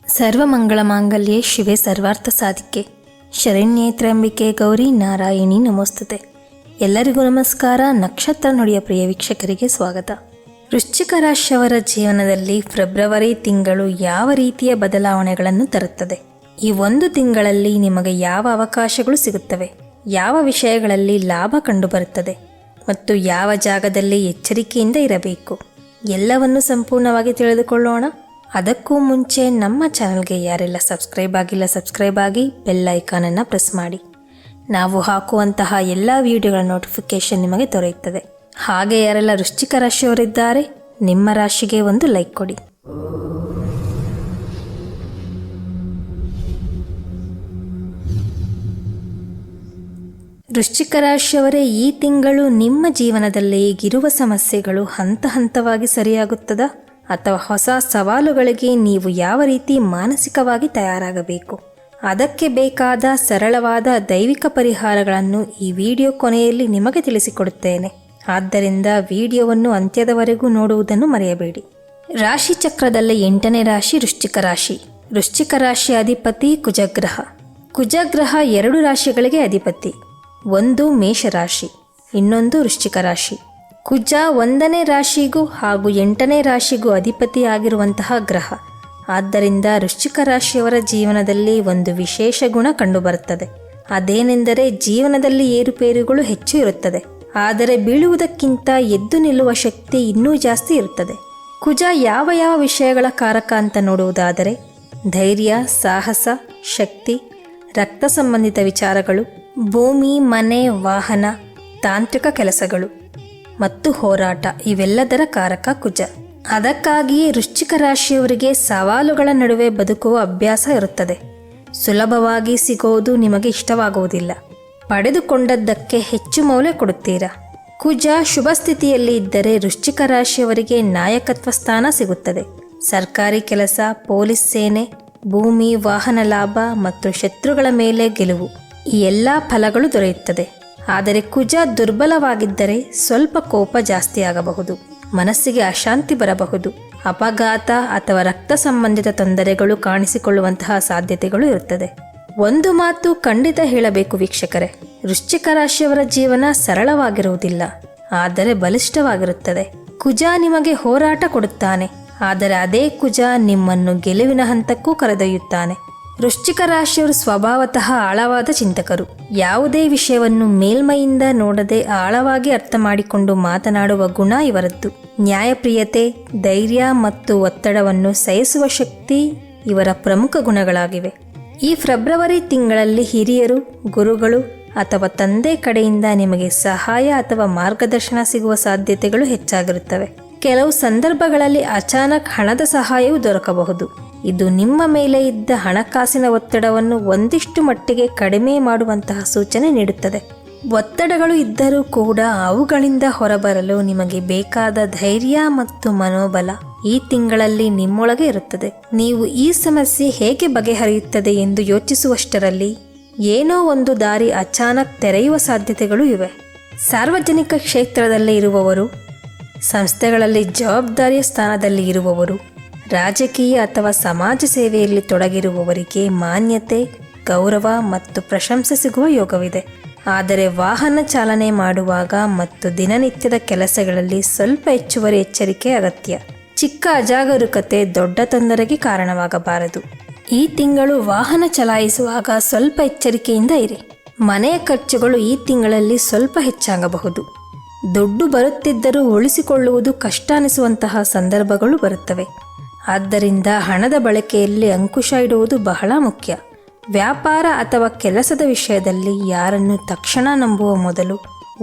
ಸರ್ವಮಂಗಳಮಾಂಗಲ್ಯೆ ಶಿವೆ ಸರ್ವಾರ್ಥ ಸಾಧಿಕೆ ಶರಣ್ಯೇ ತ್ರ್ಯಂಬಿಕೆ ಗೌರಿ ನಾರಾಯಣಿ ನಮೋಸ್ತುತೆ. ಎಲ್ಲರಿಗೂ ನಮಸ್ಕಾರ. ನಕ್ಷತ್ರ ನುಡಿಯ ಪ್ರಿಯ ವೀಕ್ಷಕರಿಗೆ ಸ್ವಾಗತ. ವೃಶ್ಚಿಕ ರಾಶಿಯವರ ಜೀವನದಲ್ಲಿ ಫೆಬ್ರವರಿ ತಿಂಗಳು ಯಾವ ರೀತಿಯ ಬದಲಾವಣೆಗಳನ್ನು ತರುತ್ತದೆ? ಈ ಒಂದು ತಿಂಗಳಲ್ಲಿ ನಿಮಗೆ ಯಾವ ಅವಕಾಶಗಳು ಸಿಗುತ್ತವೆ, ಯಾವ ವಿಷಯಗಳಲ್ಲಿ ಲಾಭ ಕಂಡುಬರುತ್ತದೆ ಮತ್ತು ಯಾವ ಜಾಗದಲ್ಲಿ ಎಚ್ಚರಿಕೆಯಿಂದ ಇರಬೇಕು, ಎಲ್ಲವನ್ನು ಸಂಪೂರ್ಣವಾಗಿ ತಿಳಿದುಕೊಳ್ಳೋಣ. ಅದಕ್ಕೂ ಮುಂಚೆ ನಮ್ಮ ಚಾನಲ್ಗೆ ಯಾರೆಲ್ಲ ಸಬ್ಸ್ಕ್ರೈಬ್ ಆಗಿ ಬೆಲ್ ಐಕಾನನ್ನು ಪ್ರೆಸ್ ಮಾಡಿ. ನಾವು ಹಾಕುವಂತಹ ಎಲ್ಲ ವಿಡಿಯೋಗಳ ನೋಟಿಫಿಕೇಶನ್ ನಿಮಗೆ ದೊರೆಯುತ್ತದೆ. ಹಾಗೆ ಯಾರೆಲ್ಲ ವೃಶ್ಚಿಕ ರಾಶಿಯವರಿದ್ದಾರೆ, ನಿಮ್ಮ ರಾಶಿಗೆ ಒಂದು ಲೈಕ್ ಕೊಡಿ. ವೃಶ್ಚಿಕ ರಾಶಿಯವರೇ, ಈ ತಿಂಗಳು ನಿಮ್ಮ ಜೀವನದಲ್ಲಿ ಈಗಿರುವ ಸಮಸ್ಯೆಗಳು ಹಂತ ಹಂತವಾಗಿ ಸರಿಯಾಗುತ್ತದಾ ಅಥವಾ ಹೊಸ ಸವಾಲುಗಳಿಗೆ ನೀವು ಯಾವ ರೀತಿ ಮಾನಸಿಕವಾಗಿ ತಯಾರಾಗಬೇಕು, ಅದಕ್ಕೆ ಬೇಕಾದ ಸರಳವಾದ ದೈವಿಕ ಪರಿಹಾರಗಳನ್ನು ಈ ವಿಡಿಯೋ ಕೊನೆಯಲ್ಲಿ ನಿಮಗೆ ತಿಳಿಸಿಕೊಡುತ್ತೇನೆ. ಆದ್ದರಿಂದ ವಿಡಿಯೋವನ್ನು ಅಂತ್ಯದವರೆಗೂ ನೋಡುವುದನ್ನು ಮರೆಯಬೇಡಿ. ರಾಶಿ ಚಕ್ರದಲ್ಲಿ 8ನೇ ರಾಶಿ ವೃಶ್ಚಿಕ ರಾಶಿ. ವೃಶ್ಚಿಕ ರಾಶಿಯ ಅಧಿಪತಿ ಕುಜಗ್ರಹ. ಕುಜಗ್ರಹ 2 ರಾಶಿಗಳಿಗೆ ಅಧಿಪತಿ. ಒಂದು ಮೇಷರಾಶಿ, ಇನ್ನೊಂದು ವೃಶ್ಚಿಕ ರಾಶಿ. ಕುಜ 1ನೇ ರಾಶಿಗೂ ಹಾಗೂ 8ನೇ ರಾಶಿಗೂ ಅಧಿಪತಿ ಆಗಿರುವಂತಹ ಗ್ರಹ. ಆದ್ದರಿಂದ ವೃಶ್ಚಿಕ ರಾಶಿಯವರ ಜೀವನದಲ್ಲಿ ಒಂದು ವಿಶೇಷ ಗುಣ ಕಂಡುಬರುತ್ತದೆ. ಅದೇನೆಂದರೆ ಜೀವನದಲ್ಲಿ ಏರುಪೇರುಗಳು ಹೆಚ್ಚು ಇರುತ್ತದೆ, ಆದರೆ ಬೀಳುವುದಕ್ಕಿಂತ ಎದ್ದು ನಿಲ್ಲುವ ಶಕ್ತಿ ಇನ್ನೂ ಜಾಸ್ತಿ ಇರುತ್ತದೆ. ಕುಜ ಯಾವ ವಿಷಯಗಳ ಕಾರಕ ಅಂತ ನೋಡುವುದಾದರೆ ಧೈರ್ಯ, ಸಾಹಸ, ಶಕ್ತಿ, ರಕ್ತ ಸಂಬಂಧಿತ ವಿಚಾರಗಳು, ಭೂಮಿ, ಮನೆ, ವಾಹನ, ತಾಂತ್ರಿಕ ಕೆಲಸಗಳು ಮತ್ತು ಹೋರಾಟ, ಇವೆಲ್ಲದರ ಕಾರಕ ಕುಜ. ಅದಕ್ಕಾಗಿಯೇ ವೃಶ್ಚಿಕ ರಾಶಿಯವರಿಗೆ ಸವಾಲುಗಳ ನಡುವೆ ಬದುಕುವ ಅಭ್ಯಾಸ ಇರುತ್ತದೆ. ಸುಲಭವಾಗಿ ಸಿಗೋದು ನಿಮಗೆ ಇಷ್ಟವಾಗುವುದಿಲ್ಲ. ಪಡೆದುಕೊಂಡದ್ದಕ್ಕೆ ಹೆಚ್ಚು ಮೌಲ್ಯ ಕೊಡುತ್ತೀರಾ. ಕುಜ ಶುಭ ಸ್ಥಿತಿಯಲ್ಲಿ ಇದ್ದರೆ ವೃಶ್ಚಿಕ ರಾಶಿಯವರಿಗೆ ನಾಯಕತ್ವ ಸ್ಥಾನ ಸಿಗುತ್ತದೆ. ಸರ್ಕಾರಿ ಕೆಲಸ, ಪೊಲೀಸ್ ಸೇನೆ, ಭೂಮಿ, ವಾಹನ ಲಾಭ ಮತ್ತು ಶತ್ರುಗಳ ಮೇಲೆ ಗೆಲುವು, ಈ ಎಲ್ಲ ಫಲಗಳು ದೊರೆಯುತ್ತದೆ. ಆದರೆ ಕುಜ ದುರ್ಬಲವಾಗಿದ್ದರೆ ಸ್ವಲ್ಪ ಕೋಪ ಜಾಸ್ತಿ ಆಗಬಹುದು, ಮನಸ್ಸಿಗೆ ಅಶಾಂತಿ ಬರಬಹುದು, ಅಪಘಾತ ಅಥವಾ ರಕ್ತ ಸಂಬಂಧಿತ ತೊಂದರೆಗಳು ಕಾಣಿಸಿಕೊಳ್ಳುವಂತಹ ಸಾಧ್ಯತೆಗಳು ಇರುತ್ತದೆ. ಒಂದು ಮಾತು ಖಂಡಿತ ಹೇಳಬೇಕು ವೀಕ್ಷಕರೇ, ವೃಶ್ಚಿಕ ರಾಶಿಯವರ ಜೀವನ ಸರಳವಾಗಿರುವುದಿಲ್ಲ, ಆದರೆ ಬಲಿಷ್ಠವಾಗಿರುತ್ತದೆ. ಕುಜ ನಿಮಗೆ ಹೋರಾಟ ಕೊಡುತ್ತಾನೆ, ಆದರೆ ಅದೇ ಕುಜ ನಿಮ್ಮನ್ನು ಗೆಲುವಿನ ಹಂತಕ್ಕೂ ಕರೆದೊಯ್ಯುತ್ತಾನೆ. ವೃಶ್ಚಿಕ ರಾಶಿಯವರು ಸ್ವಭಾವತಃ ಆಳವಾದ ಚಿಂತಕರು. ಯಾವುದೇ ವಿಷಯವನ್ನು ಮೇಲ್ಮೈಯಿಂದ ನೋಡದೆ ಆಳವಾಗಿ ಅರ್ಥ ಮಾಡಿಕೊಂಡು ಮಾತನಾಡುವ ಗುಣ ಇವರದ್ದು. ನ್ಯಾಯಪ್ರಿಯತೆ, ಧೈರ್ಯ ಮತ್ತು ಒತ್ತಡವನ್ನು ಸಹಿಸುವ ಶಕ್ತಿ ಇವರ ಪ್ರಮುಖ ಗುಣಗಳಾಗಿವೆ. ಈ ಫೆಬ್ರವರಿ ತಿಂಗಳಲ್ಲಿ ಹಿರಿಯರು, ಗುರುಗಳು ಅಥವಾ ತಂದೆ ಕಡೆಯಿಂದ ನಿಮಗೆ ಸಹಾಯ ಅಥವಾ ಮಾರ್ಗದರ್ಶನ ಸಿಗುವ ಸಾಧ್ಯತೆಗಳು ಹೆಚ್ಚಾಗಿರುತ್ತವೆ. ಕೆಲವು ಸಂದರ್ಭಗಳಲ್ಲಿ ಅಚಾನಕ್ ಹಣದ ಸಹಾಯವೂ ದೊರಕಬಹುದು. ಇದು ನಿಮ್ಮ ಮೇಲೆ ಇದ್ದ ಹಣಕಾಸಿನ ಒತ್ತಡವನ್ನು ಒಂದಿಷ್ಟು ಮಟ್ಟಿಗೆ ಕಡಿಮೆ ಮಾಡುವಂತಹ ಸೂಚನೆ ನೀಡುತ್ತದೆ. ಒತ್ತಡಗಳು ಇದ್ದರೂ ಕೂಡ ಅವುಗಳಿಂದ ಹೊರಬರಲು ನಿಮಗೆ ಬೇಕಾದ ಧೈರ್ಯ ಮತ್ತು ಮನೋಬಲ ಈ ತಿಂಗಳಲ್ಲಿ ನಿಮ್ಮೊಳಗೆ ಇರುತ್ತದೆ. ನೀವು ಈ ಸಮಸ್ಯೆ ಹೇಗೆ ಬಗೆಹರಿಯುತ್ತದೆ ಎಂದು ಯೋಚಿಸುವಷ್ಟರಲ್ಲಿ ಏನೋ ಒಂದು ದಾರಿ ಅಚಾನಕ್ ತೆರೆಯುವ ಸಾಧ್ಯತೆಗಳು ಇವೆ. ಸಾರ್ವಜನಿಕ ಕ್ಷೇತ್ರದಲ್ಲಿ ಇರುವವರು, ಸಂಸ್ಥೆಗಳಲ್ಲಿ ಜವಾಬ್ದಾರಿಯ ಸ್ಥಾನದಲ್ಲಿ ಇರುವವರು, ರಾಜಕೀಯ ಅಥವಾ ಸಮಾಜ ಸೇವೆಯಲ್ಲಿ ತೊಡಗಿರುವವರಿಗೆ ಮಾನ್ಯತೆ, ಗೌರವ ಮತ್ತು ಪ್ರಶಂಸೆ ಸಿಗುವ ಯೋಗವಿದೆ. ಆದರೆ ವಾಹನ ಚಾಲನೆ ಮಾಡುವಾಗ ಮತ್ತು ದಿನನಿತ್ಯದ ಕೆಲಸಗಳಲ್ಲಿ ಸ್ವಲ್ಪ ಹೆಚ್ಚುವರಿ ಎಚ್ಚರಿಕೆ ಅಗತ್ಯ. ಚಿಕ್ಕ ಅಜಾಗರೂಕತೆ ದೊಡ್ಡ ತೊಂದರೆಗೆ ಕಾರಣವಾಗಬಾರದು. ಈ ತಿಂಗಳು ವಾಹನ ಚಲಾಯಿಸುವಾಗ ಸ್ವಲ್ಪ ಎಚ್ಚರಿಕೆಯಿಂದ ಇರಿ. ಮನೆಯ ಖರ್ಚುಗಳು ಈ ತಿಂಗಳಲ್ಲಿ ಸ್ವಲ್ಪ ಹೆಚ್ಚಾಗಬಹುದು. ದುಡ್ಡು ಬರುತ್ತಿದ್ದರೂ ಉಳಿಸಿಕೊಳ್ಳುವುದು ಕಷ್ಟ ಅನಿಸುವಂತಹ ಸಂದರ್ಭಗಳು ಬರುತ್ತವೆ. ಆದ್ದರಿಂದ ಹಣದ ಬಳಕೆಯಲ್ಲಿ ಅಂಕುಶ ಇಡುವುದು ಬಹಳ ಮುಖ್ಯ. ವ್ಯಾಪಾರ ಅಥವಾ ಕೆಲಸದ ವಿಷಯದಲ್ಲಿ ಯಾರನ್ನು ತಕ್ಷಣ ನಂಬುವ ಮೊದಲು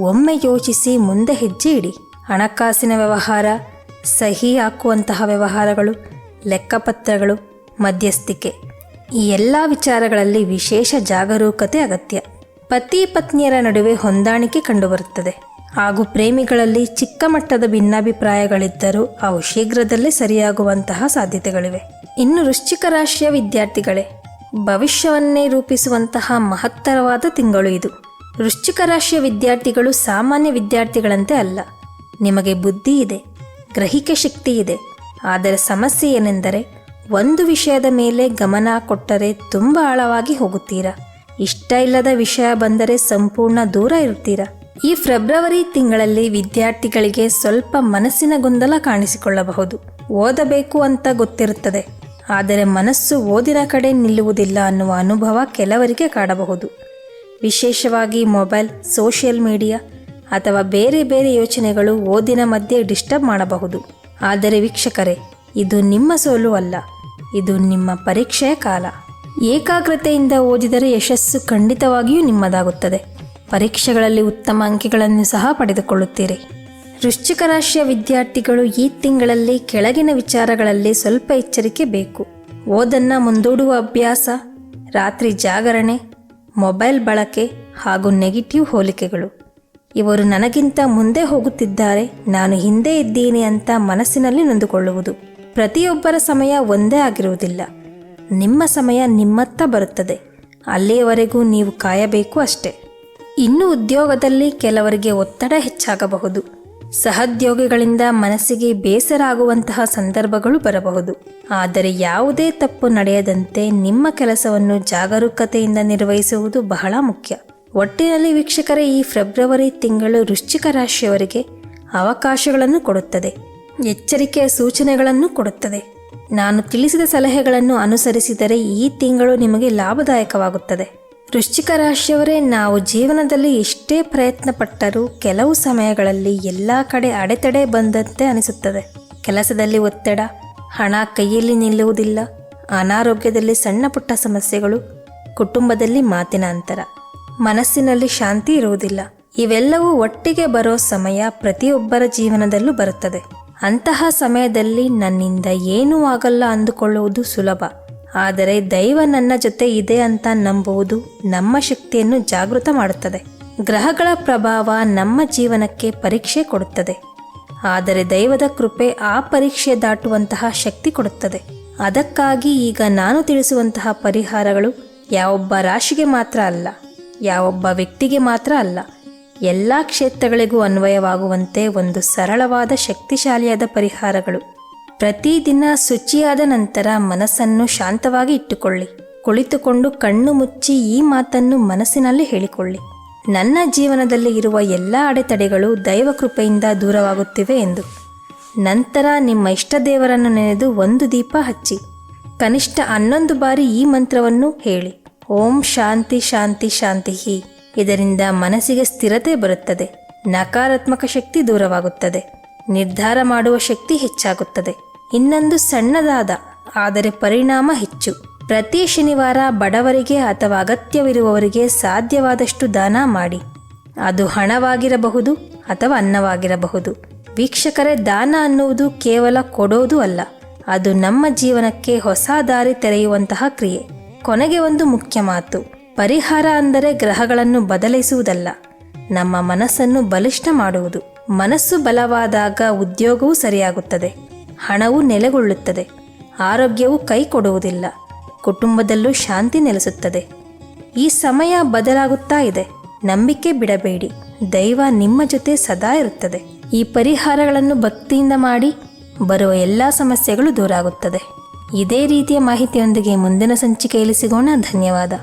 ಒಮ್ಮೆ ಯೋಚಿಸಿ ಮುಂದೆ ಹೆಜ್ಜೆ ಇಡಿ. ಹಣಕಾಸಿನ ವ್ಯವಹಾರ, ಸಹಿ ಹಾಕುವಂತಹ ವ್ಯವಹಾರಗಳು, ಲೆಕ್ಕಪತ್ರಗಳು, ಮಧ್ಯಸ್ಥಿಕೆ, ಈ ಎಲ್ಲ ವಿಚಾರಗಳಲ್ಲಿ ವಿಶೇಷ ಜಾಗರೂಕತೆ ಅಗತ್ಯ. ಪತಿ ಪತ್ನಿಯರ ನಡುವೆ ಹೊಂದಾಣಿಕೆ ಕಂಡುಬರುತ್ತದೆ ಹಾಗೂ ಪ್ರೇಮಿಗಳಲ್ಲಿ ಚಿಕ್ಕ ಮಟ್ಟದ ಭಿನ್ನಾಭಿಪ್ರಾಯಗಳಿದ್ದರೂ ಅವು ಶೀಘ್ರದಲ್ಲೇ ಸರಿಯಾಗುವಂತಹ ಸಾಧ್ಯತೆಗಳಿವೆ. ಇನ್ನು ವೃಶ್ಚಿಕ ರಾಶಿಯ ವಿದ್ಯಾರ್ಥಿಗಳೇ, ಭವಿಷ್ಯವನ್ನೇ ರೂಪಿಸುವಂತಹ ಮಹತ್ತರವಾದ ತಿಂಗಳು ಇದು. ವೃಶ್ಚಿಕ ರಾಶಿಯ ವಿದ್ಯಾರ್ಥಿಗಳು ಸಾಮಾನ್ಯ ವಿದ್ಯಾರ್ಥಿಗಳಂತೆ ಅಲ್ಲ. ನಿಮಗೆ ಬುದ್ಧಿ ಇದೆ, ಗ್ರಹಿಕೆ ಶಕ್ತಿ ಇದೆ. ಆದರೆ ಸಮಸ್ಯೆ ಏನೆಂದರೆ ಒಂದು ವಿಷಯದ ಮೇಲೆ ಗಮನ ಕೊಟ್ಟರೆ ತುಂಬ ಆಳವಾಗಿ ಹೋಗುತ್ತೀರಾ. ಇಷ್ಟ ಇಲ್ಲದ ವಿಷಯ ಬಂದರೆ ಸಂಪೂರ್ಣ ದೂರ ಇರ್ತೀರಾ. ಈ ಫೆಬ್ರವರಿ ತಿಂಗಳಲ್ಲಿ ವಿದ್ಯಾರ್ಥಿಗಳಿಗೆ ಸ್ವಲ್ಪ ಮನಸ್ಸಿನ ಗೊಂದಲ ಕಾಣಿಸಿಕೊಳ್ಳಬಹುದು. ಓದಬೇಕು ಅಂತ ಗೊತ್ತಿರುತ್ತದೆ, ಆದರೆ ಮನಸ್ಸು ಓದಿನ ಕಡೆ ನಿಲ್ಲುವುದಿಲ್ಲ ಅನ್ನುವ ಅನುಭವ ಕೆಲವರಿಗೆ ಕಾಡಬಹುದು. ವಿಶೇಷವಾಗಿ ಮೊಬೈಲ್, ಸೋಷಿಯಲ್ ಮೀಡಿಯಾ ಅಥವಾ ಬೇರೆ ಬೇರೆ ಯೋಚನೆಗಳು ಓದಿನ ಮಧ್ಯೆ ಡಿಸ್ಟರ್ಬ್ ಮಾಡಬಹುದು. ಆದರೆ ವೀಕ್ಷಕರೇ, ಇದು ನಿಮ್ಮ ಸೋಲು ಅಲ್ಲ, ಇದು ನಿಮ್ಮ ಪರೀಕ್ಷೆಯ ಕಾಲ. ಏಕಾಗ್ರತೆಯಿಂದ ಓದಿದರೆ ಯಶಸ್ಸು ಖಂಡಿತವಾಗಿಯೂ ನಿಮ್ಮದಾಗುತ್ತದೆ. ಪರೀಕ್ಷೆಗಳಲ್ಲಿ ಉತ್ತಮ ಅಂಕಗಳನ್ನು ಸಹ ಪಡೆದುಕೊಳ್ಳುತ್ತೀರಿ. ವೃಶ್ಚಿಕ ರಾಶಿಯ ವಿದ್ಯಾರ್ಥಿಗಳು ಈ ತಿಂಗಳಲ್ಲಿ ಕೆಳಗಿನ ವಿಚಾರಗಳಲ್ಲಿ ಸ್ವಲ್ಪ ಎಚ್ಚರಿಕೆ ಬೇಕು. ಓದನ್ನು ಮುಂದೂಡುವ ಅಭ್ಯಾಸ, ರಾತ್ರಿ ಜಾಗರಣೆ, ಮೊಬೈಲ್ ಬಳಕೆ ಹಾಗೂ ನೆಗೆಟಿವ್ ಹೋಲಿಕೆಗಳು. ಇವರು ನನಗಿಂತ ಮುಂದೆ ಹೋಗುತ್ತಿದ್ದಾರೆ, ನಾನು ಹಿಂದೆ ಇದ್ದೀನಿ ಅಂತ ಮನಸ್ಸಿನಲ್ಲಿ ನೊಂದುಕೊಳ್ಳುವುದು. ಪ್ರತಿಯೊಬ್ಬರ ಸಮಯ ಒಂದೇ ಆಗಿರುವುದಿಲ್ಲ. ನಿಮ್ಮ ಸಮಯ ನಿಮ್ಮತ್ತ ಬರುತ್ತದೆ. ಅಲ್ಲಿಯವರೆಗೂ ನೀವು ಕಾಯಬೇಕು ಅಷ್ಟೇ. ಇನ್ನು ಉದ್ಯೋಗದಲ್ಲಿ ಕೆಲವರಿಗೆ ಒತ್ತಡ ಹೆಚ್ಚಾಗಬಹುದು. ಸಹೋದ್ಯೋಗಿಗಳಿಂದ ಮನಸ್ಸಿಗೆ ಬೇಸರ ಆಗುವಂತಹ ಸಂದರ್ಭಗಳು ಬರಬಹುದು. ಆದರೆ ಯಾವುದೇ ತಪ್ಪು ನಡೆಯದಂತೆ ನಿಮ್ಮ ಕೆಲಸವನ್ನು ಜಾಗರೂಕತೆಯಿಂದ ನಿರ್ವಹಿಸುವುದು ಬಹಳ ಮುಖ್ಯ. ಒಟ್ಟಿನಲ್ಲಿ ವೀಕ್ಷಕರೇ, ಈ ಫೆಬ್ರವರಿ ತಿಂಗಳು ವೃಶ್ಚಿಕ ರಾಶಿಯವರಿಗೆ ಅವಕಾಶಗಳನ್ನು ಕೊಡುತ್ತದೆ, ಎಚ್ಚರಿಕೆಯ ಸೂಚನೆಗಳನ್ನು ಕೊಡುತ್ತದೆ. ನಾನು ತಿಳಿಸಿದ ಸಲಹೆಗಳನ್ನು ಅನುಸರಿಸಿದರೆ ಈ ತಿಂಗಳು ನಿಮಗೆ ಲಾಭದಾಯಕವಾಗುತ್ತದೆ. ವೃಶ್ಚಿಕ ರಾಶಿಯವರೇ, ನಾವು ಜೀವನದಲ್ಲಿ ಎಷ್ಟೇ ಪ್ರಯತ್ನ ಪಟ್ಟರೂ ಕೆಲವು ಸಮಯಗಳಲ್ಲಿ ಎಲ್ಲ ಕಡೆ ಅಡೆತಡೆ ಬಂದಂತೆ ಅನಿಸುತ್ತದೆ. ಕೆಲಸದಲ್ಲಿ ಒತ್ತಡ, ಹಣ ಕೈಯಲ್ಲಿ ನಿಲ್ಲುವುದಿಲ್ಲ, ಅನಾರೋಗ್ಯದಲ್ಲಿ ಸಣ್ಣ ಪುಟ್ಟ ಸಮಸ್ಯೆಗಳು, ಕುಟುಂಬದಲ್ಲಿ ಮಾತಿನ ಅಂತರ, ಮನಸ್ಸಿನಲ್ಲಿ ಶಾಂತಿ ಇರುವುದಿಲ್ಲ. ಇವೆಲ್ಲವೂ ಒಟ್ಟಿಗೆ ಬರೋ ಸಮಯ ಪ್ರತಿಯೊಬ್ಬರ ಜೀವನದಲ್ಲೂ ಬರುತ್ತದೆ. ಅಂತಹ ಸಮಯದಲ್ಲಿ ನನ್ನಿಂದ ಏನೂ ಆಗಲ್ಲ ಅಂದುಕೊಳ್ಳುವುದು ಸುಲಭ. ಆದರೆ ದೈವ ನನ್ನ ಜೊತೆ ಇದೆ ಅಂತ ನಂಬುವುದು ನಮ್ಮ ಶಕ್ತಿಯನ್ನು ಜಾಗೃತ ಮಾಡುತ್ತದೆ. ಗ್ರಹಗಳ ಪ್ರಭಾವ ನಮ್ಮ ಜೀವನಕ್ಕೆ ಪರೀಕ್ಷೆ ಕೊಡುತ್ತದೆ, ಆದರೆ ದೈವದ ಕೃಪೆ ಆ ಪರೀಕ್ಷೆ ದಾಟುವಂತಹ ಶಕ್ತಿ ಕೊಡುತ್ತದೆ. ಅದಕ್ಕಾಗಿ ಈಗ ನಾನು ತಿಳಿಸುವಂತಹ ಪರಿಹಾರಗಳು ಯಾವೊಬ್ಬ ರಾಶಿಗೆ ಮಾತ್ರ ಅಲ್ಲ, ಯಾವೊಬ್ಬ ವ್ಯಕ್ತಿಗೆ ಮಾತ್ರ ಅಲ್ಲ, ಎಲ್ಲ ಕ್ಷೇತ್ರಗಳಿಗೂ ಅನ್ವಯವಾಗುವಂತೆ ಒಂದು ಸರಳವಾದ ಶಕ್ತಿಶಾಲಿಯಾದ ಪರಿಹಾರಗಳು. ಪ್ರತಿದಿನ ಶುಚಿಯಾದ ನಂತರ ಮನಸ್ಸನ್ನು ಶಾಂತವಾಗಿ ಇಟ್ಟುಕೊಳ್ಳಿ. ಕುಳಿತುಕೊಂಡು ಕಣ್ಣು ಮುಚ್ಚಿ ಈ ಮಾತನ್ನು ಮನಸ್ಸಿನಲ್ಲಿ ಹೇಳಿಕೊಳ್ಳಿ: ನನ್ನ ಜೀವನದಲ್ಲಿ ಇರುವ ಎಲ್ಲ ಅಡೆತಡೆಗಳು ದೈವ ಕೃಪೆಯಿಂದ ದೂರವಾಗುತ್ತಿವೆ ಎಂದು. ನಂತರ ನಿಮ್ಮ ಇಷ್ಟ ದೇವರನ್ನು ನೆನೆದು ಒಂದು ದೀಪ ಹಚ್ಚಿ ಕನಿಷ್ಠ 11 ಬಾರಿ ಈ ಮಂತ್ರವನ್ನು ಹೇಳಿ: ಓಂ ಶಾಂತಿ ಶಾಂತಿ ಶಾಂತಿ. ಇದರಿಂದ ಮನಸ್ಸಿಗೆ ಸ್ಥಿರತೆ ಬರುತ್ತದೆ, ನಕಾರಾತ್ಮಕ ಶಕ್ತಿ ದೂರವಾಗುತ್ತದೆ, ನಿರ್ಧಾರ ಮಾಡುವ ಶಕ್ತಿ ಹೆಚ್ಚಾಗುತ್ತದೆ. ಇನ್ನೊಂದು ಸಣ್ಣದಾದ ಆದರೆ ಪರಿಣಾಮ ಹೆಚ್ಚು: ಪ್ರತಿ ಶನಿವಾರ ಬಡವರಿಗೆ ಅಥವಾ ಅಗತ್ಯವಿರುವವರಿಗೆ ಸಾಧ್ಯವಾದಷ್ಟು ದಾನ ಮಾಡಿ. ಅದು ಹಣವಾಗಿರಬಹುದು ಅಥವಾ ಅನ್ನವಾಗಿರಬಹುದು. ವೀಕ್ಷಕರೇ, ದಾನ ಅನ್ನುವುದು ಕೇವಲ ಕೊಡೋದು ಅಲ್ಲ, ಅದು ನಮ್ಮ ಜೀವನಕ್ಕೆ ಹೊಸ ದಾರಿ ತೆರೆಯುವಂತಹ ಕ್ರಿಯೆ. ಕೊನೆಗೆ ಒಂದು ಮುಖ್ಯ ಮಾತು: ಪರಿಹಾರ ಅಂದರೆ ಗ್ರಹಗಳನ್ನು ಬದಲಿಸುವುದಲ್ಲ, ನಮ್ಮ ಮನಸ್ಸನ್ನು ಬಲಿಷ್ಠ ಮಾಡುವುದು. ಮನಸ್ಸು ಬಲವಾದಾಗ ಉದ್ಯೋಗವೂ ಸರಿಯಾಗುತ್ತದೆ, ಹಣವು ನೆಲೆಗೊಳ್ಳುತ್ತದೆ, ಆರೋಗ್ಯವು ಕೈ ಕೊಡುವುದಿಲ್ಲ, ಕುಟುಂಬದಲ್ಲೂ ಶಾಂತಿ ನೆಲೆಸುತ್ತದೆ. ಈ ಸಮಯ ಬದಲಾಗುತ್ತಾ ಇದೆ, ನಂಬಿಕೆ ಬಿಡಬೇಡಿ, ದೈವ ನಿಮ್ಮ ಜೊತೆ ಸದಾ ಇರುತ್ತದೆ. ಈ ಪರಿಹಾರಗಳನ್ನು ಭಕ್ತಿಯಿಂದ ಮಾಡಿ, ಬರುವ ಎಲ್ಲ ಸಮಸ್ಯೆಗಳು ದೂರ ಆಗುತ್ತದೆ. ಇದೇ ರೀತಿಯ ಮಾಹಿತಿಯೊಂದಿಗೆ ಮುಂದಿನ ಸಂಚಿಕೆಯಲ್ಲಿ ಸಿಗೋಣ. ಧನ್ಯವಾದ.